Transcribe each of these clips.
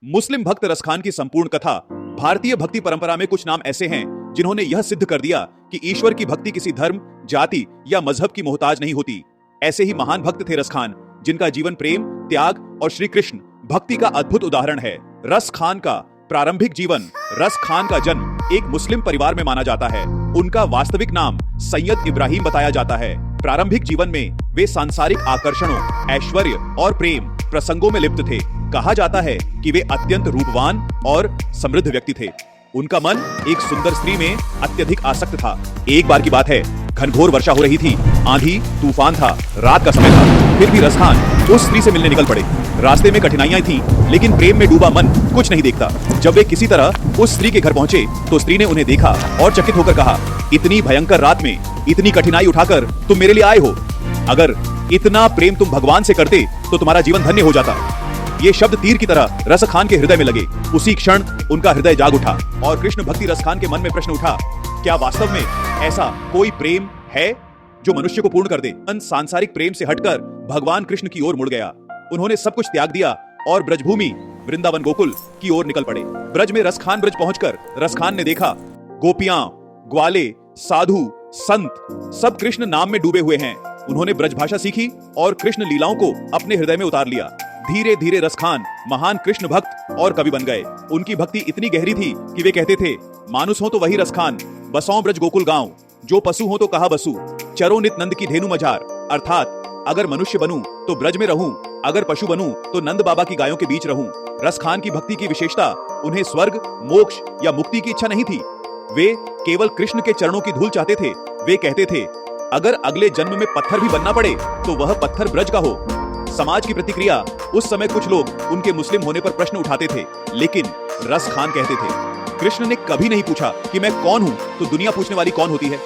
मुस्लिम भक्त रसखान की संपूर्ण कथा। भारतीय भक्ति परंपरा में कुछ नाम ऐसे हैं जिन्होंने यह सिद्ध कर दिया कि ईश्वर की भक्ति किसी धर्म, जाति या मजहब की मोहताज नहीं होती। ऐसे ही महान भक्त थे रसखान, जिनका जीवन प्रेम, त्याग और श्री कृष्ण भक्ति का अद्भुत उदाहरण है। रसखान का प्रारंभिक जीवन। रसखान का जन्म एक मुस्लिम परिवार में माना जाता है। उनका वास्तविक नाम सैयद इब्राहिम बताया जाता है। प्रारंभिक जीवन में वे सांसारिक आकर्षणों, ऐश्वर्य और प्रेम प्रसंगों में लिप्त थे। कहा जाता है कि वे अत्यंत रूपवान और समृद्ध व्यक्ति थे। उनका मन एक सुंदर स्त्री में अत्यधिक आसक्त था। एक बार की बात है, घनघोर वर्षा हो रही थी, आंधी तूफान था, रात का समय था, फिर भी रसखान उस स्त्री से मिलने निकल पड़े। रास्ते में कठिनाइयां थीं, लेकिन प्रेम में डूबा मन कुछ नहीं देखता। जब वे किसी तरह उस स्त्री के घर पहुंचे तो स्त्री ने उन्हें देखा और चकित होकर कहा, इतनी भयंकर रात में इतनी कठिनाई उठाकर तुम मेरे लिए आए हो। अगर इतना प्रेम तुम भगवान से करते तो तुम्हारा जीवन धन्य हो जाता। ये शब्द तीर की तरह रसखान के हृदय में लगे। उसी क्षण उनका हृदय जाग उठा और कृष्ण भक्ति रसखान के मन में प्रश्न उठा, क्या वास्तव में ऐसा कोई प्रेम है जो मनुष्य को पूर्ण कर दे? सांसारिक प्रेम से हटकर भगवान कृष्ण की ओर मुड़ गया। उन्होंने सब कुछ त्याग दिया और ब्रजभूमि वृंदावन गोकुल की ओर निकल पड़े। ब्रज में रसखान ब्रज पहुंचकर रसखान ने देखा, गोपियां, ग्वाले, साधु, संत सब कृष्ण नाम में डूबे हुए हैं। उन्होंने ब्रज भाषा सीखी और कृष्ण लीलाओं को अपने हृदय में उतार लिया। धीरे धीरे रसखान महान कृष्ण भक्त और कवि बन गए। उनकी भक्ति इतनी गहरी थी कि वे कहते थे, मानुस हो तो वही रसखान, बसों ब्रज गोकुल गांव, जो पशु हो तो कहा बसु, चरो नित नंद की धेनु मझार। अर्थात अगर मनुष्य बनूं तो ब्रज में रहूं, अगर पशु बनूं तो नंद बाबा की गायों के बीच रहूं। रसखान की भक्ति की विशेषता, उन्हें स्वर्ग, मोक्ष या मुक्ति की इच्छा नहीं थी। वे केवल कृष्ण के चरणों की धूल चाहते थे। वे कहते थे, अगर अगले जन्म में पत्थर भी बनना पड़े तो वह पत्थर ब्रज का हो। समाज की प्रतिक्रिया, उस समय कुछ लोग उनके मुस्लिम होने पर प्रश्न उठाते थे, लेकिन रसखान कहते थे, कृष्ण ने कभी नहीं पूछा कि मैं कौन हूं तो दुनिया पूछने वाली कौन होती है।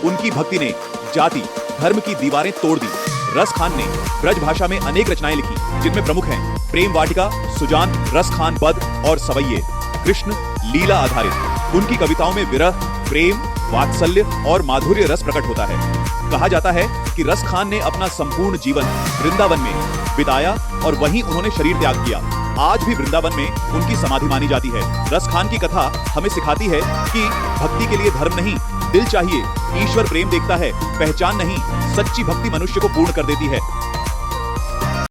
उनकी भक्ति ने जाति धर्म की दीवारें तोड़ दी। रसखान ने ब्रज भाषा में अनेक रचनाएं लिखी, जिनमें प्रमुख हैं प्रेम वाटिका, सुजान, रसखान पद और सवैये। कृष्ण लीला आधारित। उनकी कविताओं में विरह, प्रेम, वात्सल्य और माधुर्य रस प्रकट होता है। कहा जाता है कि रसखान ने अपना संपूर्ण जीवन वृंदावन में बिताया और वहीं उन्होंने शरीर त्याग किया। आज भी वृंदावन में उनकी समाधि मानी जाती है। रसखान की कथा हमें सिखाती है कि भक्ति के लिए धर्म नहीं, दिल चाहिए। ईश्वर प्रेम देखता है, पहचान नहीं। सच्ची भक्ति मनुष्य को पूर्ण कर देती है।